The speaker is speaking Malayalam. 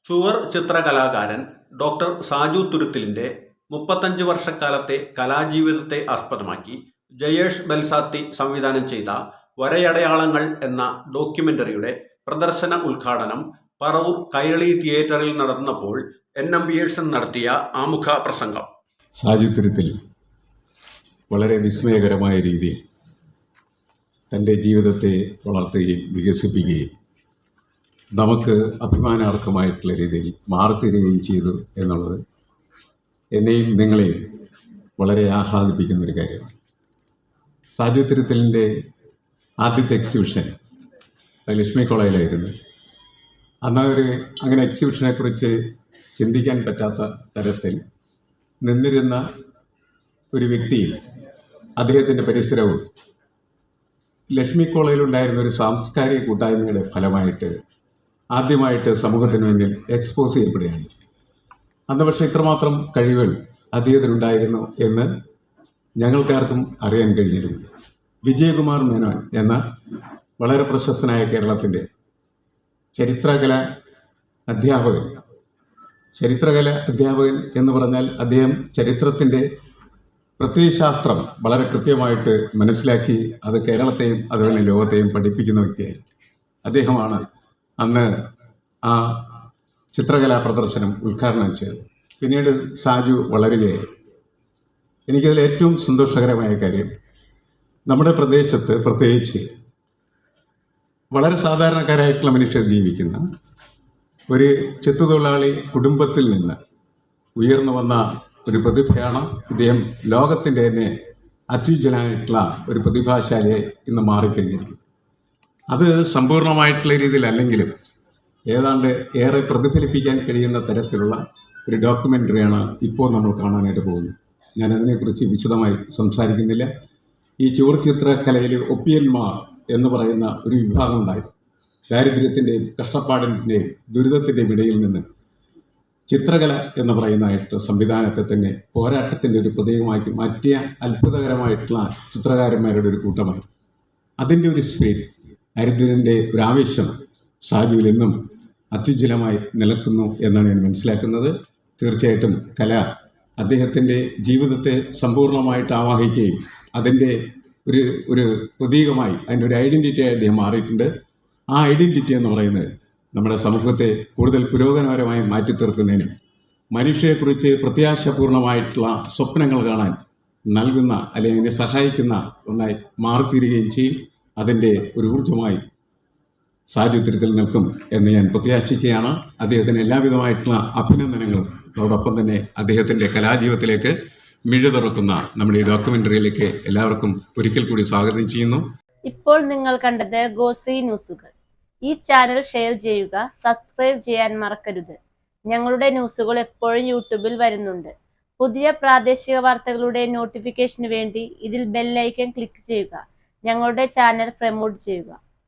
ചുവർ ചിത്രകലാകാരൻ ഡോക്ടർ സാജു തുരുത്തിലിന്റെ 35 വർഷക്കാലത്തെ കലാജീവിതത്തെ ആസ്പദമാക്കി ജയേഷ് ബൽസാത്തി സംവിധാനം ചെയ്ത വരയടയാളങ്ങൾ എന്ന ഡോക്യുമെന്ററിയുടെ പ്രദർശന ഉദ്ഘാടനം പറവൂർ കൈരളി തിയേറ്ററിൽ നടന്നപ്പോൾ NM പിയേഴ്സൺ നടത്തിയ ആമുഖ പ്രസംഗം. സാജു തുരുത്തിൽ വളരെ വിസ്മയകരമായ രീതിയിൽ തൻ്റെ ജീവിതത്തെ വളർത്തുകയും വികസിപ്പിക്കുകയും നമുക്ക് അഭിമാനാർഹമായിട്ടുള്ള രീതിയിൽ മാറിത്തീരുകയും ചെയ്തു എന്നുള്ളത് എന്നെയും നിങ്ങളെയും വളരെ ആഹ്ലാദിപ്പിക്കുന്നൊരു കാര്യമാണ്. സാജു തുരുത്തിലിൻ്റെ ആദ്യത്തെ എക്സിബിഷൻ ലക്ഷ്മി കോളേജിലായിരുന്നു. അന്ന് അങ്ങനെ എക്സിബിഷനെക്കുറിച്ച് ചിന്തിക്കാൻ പറ്റാത്ത തരത്തിൽ നിന്നിരുന്ന ഒരു വ്യക്തിയും അദ്ദേഹത്തിൻ്റെ പരിസരവും ലക്ഷ്മി കോളേജിലുണ്ടായിരുന്ന ഒരു സാംസ്കാരിക കൂട്ടായ്മയുടെ ഫലമായിട്ട് ആദ്യമായിട്ട് സമൂഹത്തിന് മുന്നിൽ എക്സ്പോസ് ചെയ്യപ്പെടുകയാണ്. അന്ന് പക്ഷേ ഇത്രമാത്രം കഴിവുകൾ അദ്ദേഹത്തിനുണ്ടായിരുന്നു എന്ന് ഞങ്ങൾക്കാർക്കും അറിയാൻ കഴിഞ്ഞിരുന്നു. വിജയകുമാർ മേനോൻ എന്ന വളരെ പ്രശസ്തനായ കേരളത്തിൻ്റെ ചരിത്രകല അധ്യാപകൻ എന്ന് പറഞ്ഞാൽ അദ്ദേഹം ചരിത്രത്തിൻ്റെ പ്രത്യയശാസ്ത്രം വളരെ കൃത്യമായിട്ട് മനസ്സിലാക്കി അത് കേരളത്തെയും അതുപോലെ ലോകത്തെയും പഠിപ്പിക്കുന്ന വ്യക്തിയായി. അദ്ദേഹമാണ് അന്ന് ആ ചിത്രകലാ പ്രദർശനം ഉദ്ഘാടനം ചെയ്തത്. പിന്നീട് സാജു വളരുകയായി. എനിക്കതിൽ ഏറ്റവും സന്തോഷകരമായ കാര്യം, നമ്മുടെ പ്രദേശത്ത് പ്രത്യേകിച്ച് വളരെ സാധാരണക്കാരായിട്ടുള്ള മനുഷ്യർ ജീവിക്കുന്ന ഒരു ചെത്തുതൊഴിലാളി കുടുംബത്തിൽ നിന്ന് ഉയർന്നു വന്ന ഒരു പ്രതിഭയാണ് ഇദ്ദേഹം. ലോകത്തിൻ്റെ തന്നെ അത്യുജ്വലമായിട്ടുള്ള ഒരു പ്രതിഭാശാലിയായി ഇന്ന് മാറിക്കഴിഞ്ഞിരിക്കുന്നു. അത് സമ്പൂർണ്ണമായിട്ടുള്ള രീതിയിലല്ലെങ്കിലും ഏതാണ്ട് ഏറെ പ്രതിഫലിപ്പിക്കാൻ കഴിയുന്ന തരത്തിലുള്ള ഒരു ഡോക്യുമെൻ്ററിയാണ് ഇപ്പോൾ നമ്മൾ കാണാനായിട്ട് പോകുന്നത്. ഞാനതിനെക്കുറിച്ച് വിശദമായി സംസാരിക്കുന്നില്ല. ഈ ചുവർ ചിത്രകലയിൽ ഒപ്പിയന്മാർ എന്ന് പറയുന്ന ഒരു വിഭാഗം ഉണ്ടായിരുന്നു. ദാരിദ്ര്യത്തിൻ്റെയും കഷ്ടപ്പാടിൻ്റെയും ദുരിതത്തിൻ്റെയും ഇടയിൽ നിന്ന് ചിത്രകല എന്ന് പറയുന്നതായിട്ട് സംവിധാനത്തെ തന്നെ പോരാട്ടത്തിൻ്റെ ഒരു പ്രതീകമാക്കി മാറ്റിയ അത്ഭുതകരമായിട്ടുള്ള ചിത്രകാരന്മാരുടെ ഒരു കൂട്ടമായിരുന്നു. അതിൻ്റെ ഒരു സ്പിരിറ്റ്, ദാരിദ്ര്യത്തിൻ്റെ ഒരു ആവേശം സാജുവിൽ എന്നും അത്യുജ്വലമായി നിലനിൽക്കുന്നു എന്നാണ് ഞാൻ മനസ്സിലാക്കുന്നത്. തീർച്ചയായിട്ടും കല അദ്ദേഹത്തിൻ്റെ ജീവിതത്തെ സമ്പൂർണ്ണമായിട്ട് ആവാഹിക്കുകയും അതിൻ്റെ ഒരു പ്രതീകമായി അതിൻ്റെ ഒരു ഐഡൻറ്റിറ്റിയായി അദ്ദേഹം മാറിയിട്ടുണ്ട്. ആ ഐഡൻറ്റിറ്റി എന്ന് പറയുന്നത് നമ്മുടെ സമൂഹത്തെ കൂടുതൽ പുരോഗമനപരമായി മാറ്റിത്തീർക്കുന്നതിനും മനുഷ്യരെക്കുറിച്ച് പ്രത്യാശാപൂർണമായിട്ടുള്ള സ്വപ്നങ്ങൾ കാണാൻ നൽകുന്ന അല്ലെങ്കിൽ അതിനെ സഹായിക്കുന്ന ഒന്നായി മാറിത്തീരുകയും ചെയ്യും. അതിൻ്റെ ഒരു ഊർജ്ജമായി സാജു തുരുത്തിൽ നിൽക്കും എന്ന് ഞാൻ പ്രത്യാശിക്കുകയാണ്. അദ്ദേഹത്തിന് എല്ലാവിധമായിട്ടുള്ള അഭിനന്ദനങ്ങളും അതോടൊപ്പം തന്നെ അദ്ദേഹത്തിൻ്റെ കലാജീവിതത്തിലേക്ക് മിഴ തുറക്കുന്ന നമ്മുടെ ഈ ഡോക്യുമെൻ്ററിയിലേക്ക് എല്ലാവർക്കും ഒരിക്കൽ കൂടി സ്വാഗതം ചെയ്യുന്നു. ഇപ്പോൾ നിങ്ങൾ കണ്ടത് ഗോശ്രീ ന്യൂസുകൾ. ഈ ചാനൽ ഷെയർ ചെയ്യുക, സബ്സ്ക്രൈബ് ചെയ്യാൻ മറക്കരുത്. ഞങ്ങളുടെ ന്യൂസുകൾ എപ്പോഴും യൂട്യൂബിൽ വരുന്നുണ്ട്. പുതിയ പ്രാദേശിക വാർത്തകളുടെ നോട്ടിഫിക്കേഷന് വേണ്ടി ഇതിൽ ബെൽ ഐക്കൺ ക്ലിക്ക് ചെയ്യുക. ഞങ്ങളുടെ ചാനൽ പ്രമോട്ട് ചെയ്യുക.